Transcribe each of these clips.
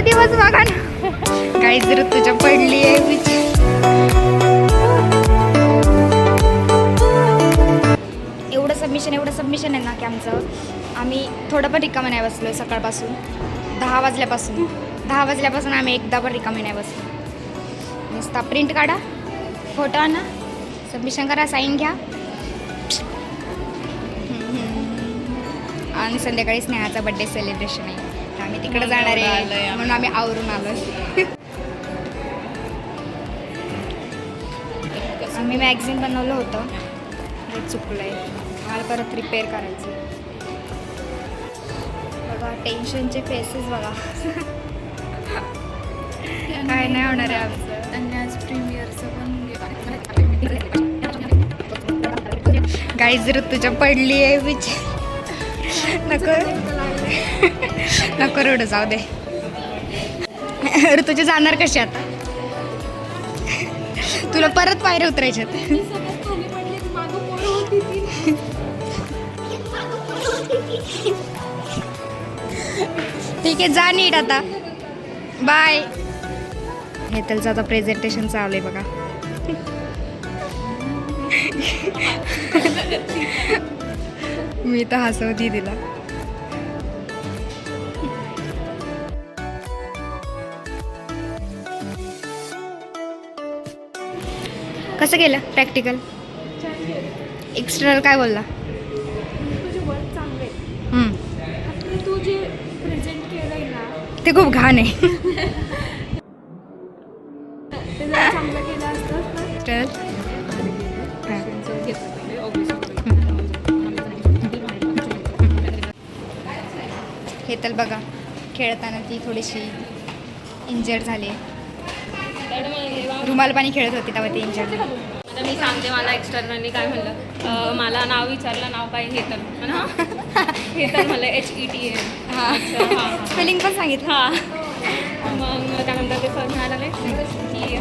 दिवस बघा ना काही जर तुझ्या पडली आहे एवढं सबमिशन आहे ना की आम्ही थोडं पण रिकामे नाही बसलो सकाळपासून 10 वाजल्यापासून आम्ही एकदा पण रिकामे नाही बसलो. नुसता प्रिंट काढा, फोटो आणा, सबमिशन करा, साईन घ्या आणि संध्याकाळी स्नेहाचा बड्डे सेलिब्रेशन आहे. आम्ही तिकडे जाणार आहे म्हणून आम्ही आवरून आलो. आम्ही मॅगझिन बनवलं होतं, हे चुकलं आहे, मला परत रिपेअर करायचं. बघा टेन्शनचे फेसेस बघा. काय नाही होणार आहे आमचं. आणि आज प्रीमियरचं पण गाईज जर तुझ्या पडली आहे नको नको रडू, जाऊ दे. ऋतूचे जाणार कशी आता? तुला परत पायऱ्या उतरायच्यात. ठीक आहे, जा नीट आता, बाय. हेतलचं आता प्रेझेंटेशन चालू आहे बघा. मी तर हसवती तिला. कसं केलं प्रॅक्टिकल? एक्सटर्नल काय बोलला? तुझे वर्क चांगले आहे, तू जे प्रेझेंट केलंय ना ते खूप घाण आहे. ते जर चांगलं केलं असतं हेतल बघा खेळताना ती थोडीशी इंजर्ड झाली. रुमाल पाणी खेळत होती तेव्हा ती इंजर्ड झाली. आता मी सांगते, मला एक्सटर्नली काय म्हणलं, मला नाव विचारलं, नाव काय हेतल ना. हेतल म्हणलं HETL. हां स्पेलिंग पण सांगितलं. हां मग त्यानंतर ते सर म्हणायला लागले की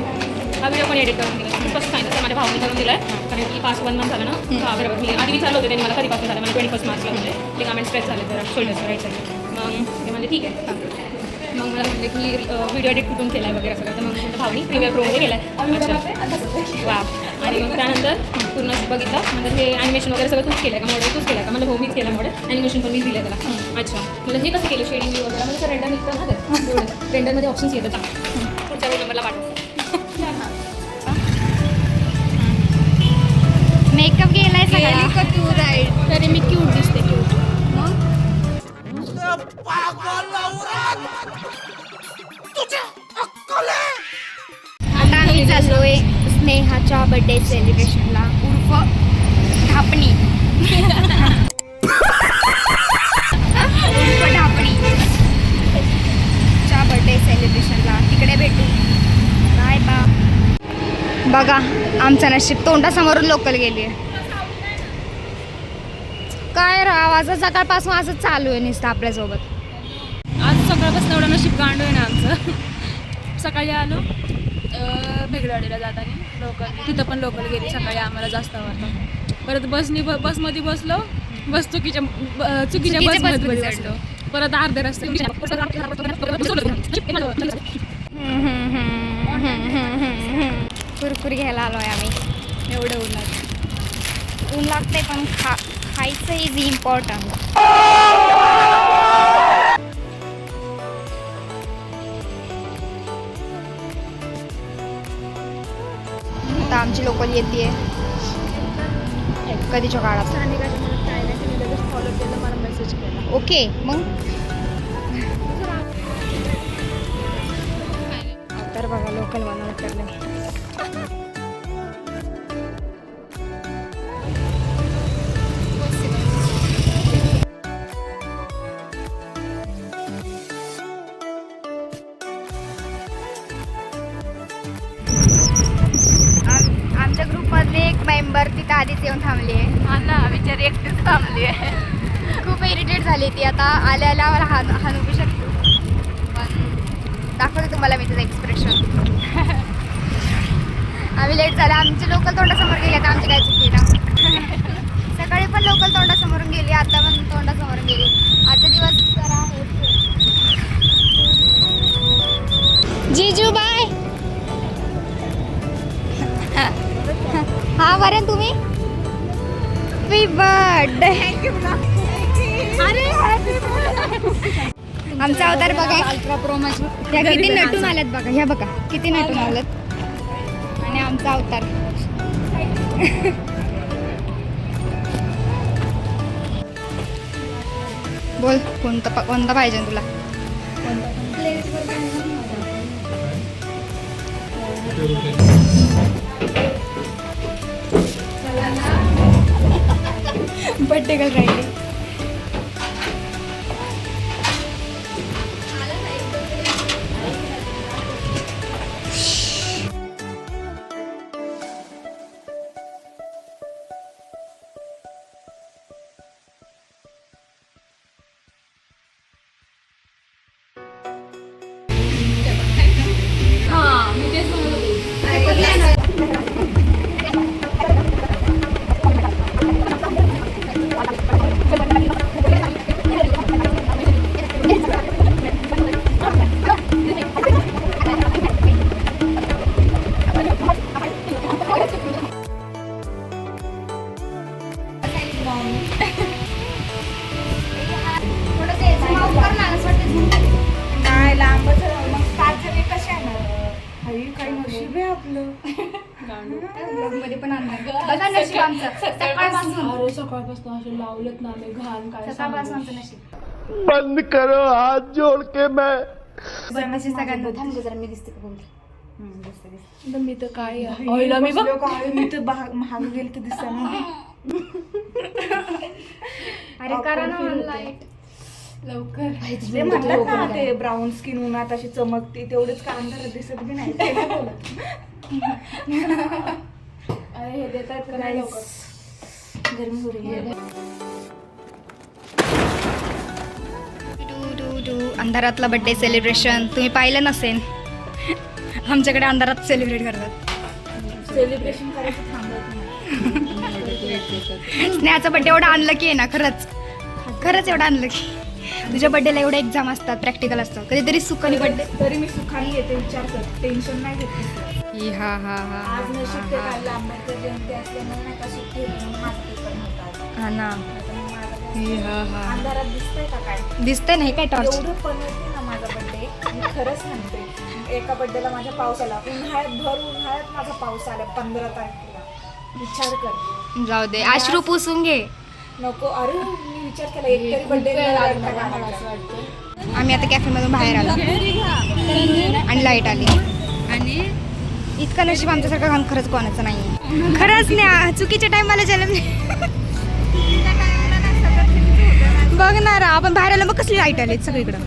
हा व्हिडिओ पण एडिट करून दिला. फर्स्ट सांगितलं तर माझ्या भावने करून दिला आहे, कारण की पास 1 मंथ झालं ना. हां बरोबर. मी आधी विचारलं होतं त्यांनी मला कधीपासून झालं, मला 21 मार्चला म्हणजे लिगामेंट स्ट्रेच झाले जरा शोल्डर्स राईट साईड. मग ते म्हणले ठीक आहे. मग मला म्हटलं की व्हिडिओ एडिट कुठून केला आहे वगैरे सगळं. तर मग तुमच्या भावनी प्रीमियर प्रोमध्ये केला आहे. वा. आणि मग त्यानंतर पूर्ण बघितलं, म्हणजे हे ॲनिमेशन वगैरे सगळं तूच केलं आहे का, मॉडेल तूच केलं आहे का? मला हो मीच केलं मॉडेल, ॲनिमेशन पण मीच दिलं त्याला. अच्छा, म्हणजे हे कसं केलं शेडिंग वगैरे, म्हणजे रेंडर निघतं ना ते रेंडरमध्ये ऑप्शन्स येतात. पुढच्या वेळी नंबरला पाठवतो. मेकअप गेलाय सगळा. तू राईट, तरी मी क्यूट दिसते. क्यूट आता आम्ही चाललोय स्नेहाच्या बर्थडे सेलिब्रेशनला, उर्फ ढापणी. उर्फ ढापणीच्या बर्थडे सेलिब्रेशनला. तिकडे भेटू. बाय बा. बघा आमचं नशीब, तोंडासमोरून लोकल गेली आहे. काय राव, असं सकाळपासून असं चालू आहे नुसतं आपल्यासोबत. आज सकाळपासून एवढं नशीब गांडू आहे ना आमचं. सकाळी आलो भेगडवाडीला जाताना लोकल, तिथं पण लोकल गेली सकाळी, आम्हाला जास्त आवडतं. परत बसमध्ये बसलो, चुकीच्या बसमध्ये बसलो. परत अर्ध्या रस्ते कुरकुरी घ्यायला आलो आहे आम्ही. एवढं ऊन लागतंय पण खायचं इज इम्पॉर्टंट. आता आमची लोकल येते कधीच्या काळात. फॉलो केलं, मला मेसेज केला. ओके मग तर बघा लोकल बनवलं करलं. आमच्या ग्रुपमधले एक मेंबर तिथं आधीच येऊन थांबली आहे. हा ना, बिचारी एकटीच थांबली आहे. खूप इरिटेट झाली ती. आता आल्या आम्हाला हाणू बी शकतो, पण दाखवते तुम्हाला मी तिचं एक्सप्रेशन. आम्ही लेट झाला, आमचे लोकल तोंडासमोर गेले, आता आमची काय चुकी ना. सकाळी पण लोकल तोंडासमोरून गेली, आता पण तोंडासमोरून गेली. आजचा दिवस जरा जीजू बाय. हा बरं तुम्ही हॅपी बर्थडे. आमचा अवतार बघा. अल्ट्रा प्रो मॅक्स त्या किती नटून आल्यात बघा. ह्या बघा किती नटून आल्यात. आणि आमचा अवतार. बोल कोणता पाहिजे तुला. बर्थडे गर्ल राहिली. हां मी तेच म्हणत होते. काय लांबच मग 5 जणी कशा येणार. हरी काही नशीब आहे आपलं. मध्ये पण आणणार. बघा नशीब आमचं सकाळपासून. अरे सकाळपासून असे लावलेत ना आम्ही घाण काय सकाळपासून आमचं नशीब. बंद करो हाथ जोड़ के मैं जन्माची सगळ्यांना थांब गं जरा मी दिसते का बघ. मी तर काय ऑइला मी बघ काय मी तर महाग गेल तर दिसणार. अरे करा ना लाईट लवकर. ते म्हणतात ना ते ब्राऊन स्किन उन्हात अशी चमकते तेवढेच का अंधारात दिसत बी नाही. ते नाही बोलत. अरे हे देतात का नाही लवकर. गरमी हो रही है. अंधारातला बर्थडे सेलिब्रेशन तुम्ही पाहिलं नसेल. आमच्याकडे अंधारात सेलिब्रेट करतात. सेलिब्रेशन करायचं थांबत नाही. स्नेहाचा बड्डे एवढा अनलकी आहे ना. खरंच एवढा अनलकी. तुझ्या बड्डेला एवढे एक्झाम असतात, प्रॅक्टिकल असतात. कधीतरी सुखाने बड्डे. तरी मी सुखाने येते विचार कर. टेन्शन नाही घेत. हा हा हा आज नशीब ते काढलं आंबेडकर जयंती असल्यामुळे नाही का सुट्टी होती म्हणून माझा पेपर नव्हता. हा ना. अंधारात दिसतंय का काय. दिसतंय नाही काय टॉर्च. एवढं बनवते ना माझा बर्थडे. मी खरंच म्हणते एका बर्थडेला माझा पाऊस आला. उन्हाळ्यात माझा पाऊस आला 15 तारखेला. विचार कर. जाऊ दे अश्रू पुसून घे. नको. अरे मी विचार केला एक तरी बर्थडे आम्ही आता कॅफेमधून बाहेर आलो आणि लाईट आली. आणि इतकं नशीब आमच्यासारखं घाण खरंच कोणाचं नाही. खरंच नाही. चुकीच्या टायमाला जन्म. बघणार आपण बाहेर आलो मग कसली लाईट आली सगळीकडं.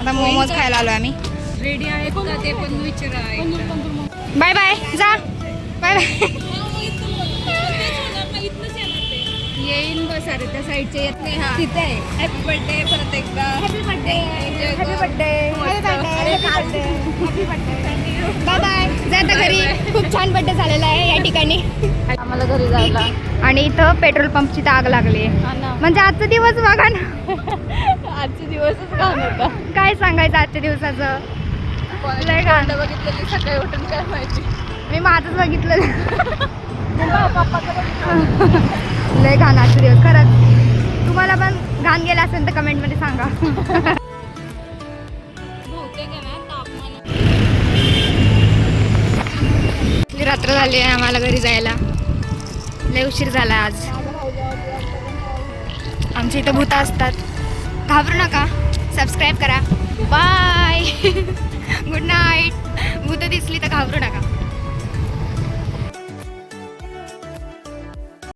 आता मोमोज खायला आलो आम्ही. रेडी आहे का ते पण विचारा. Bye bye. जा बाय बाय. येईन बस. अरे त्या साईडचे येत नाही. हा तिथे आहे. हॅपी बर्थडे परत एकदा. Happy birthday. Happy birthday. Bye bye. जाता घरी. खूप छान बर्थडे झालेला आहे या ठिकाणी. आम्हाला घरी जायला. आणि इथं पेट्रोल पंपची आग लागली. म्हणजे आजचा दिवस बघा ना. आजचे दिवसच घाण होता. काय सांगायचं आजच्या दिवसाचं. लय घाण. बघितलं सकाळी उठून काय माहिती. मी माझंच बघितलं. लय घाण आजचा दिवस खरंच. तुम्हाला पण घाण गेला असेल तर कमेंटमध्ये सांगा. रात्र झाली आहे आम्हाला घरी जायला. लय उशीर झाला आज. आमच्या इथं भूत असतात. घाबरू नका. सबस्क्राईब करा. बाय. Good night. भूत दिसली तर घाबरू नका.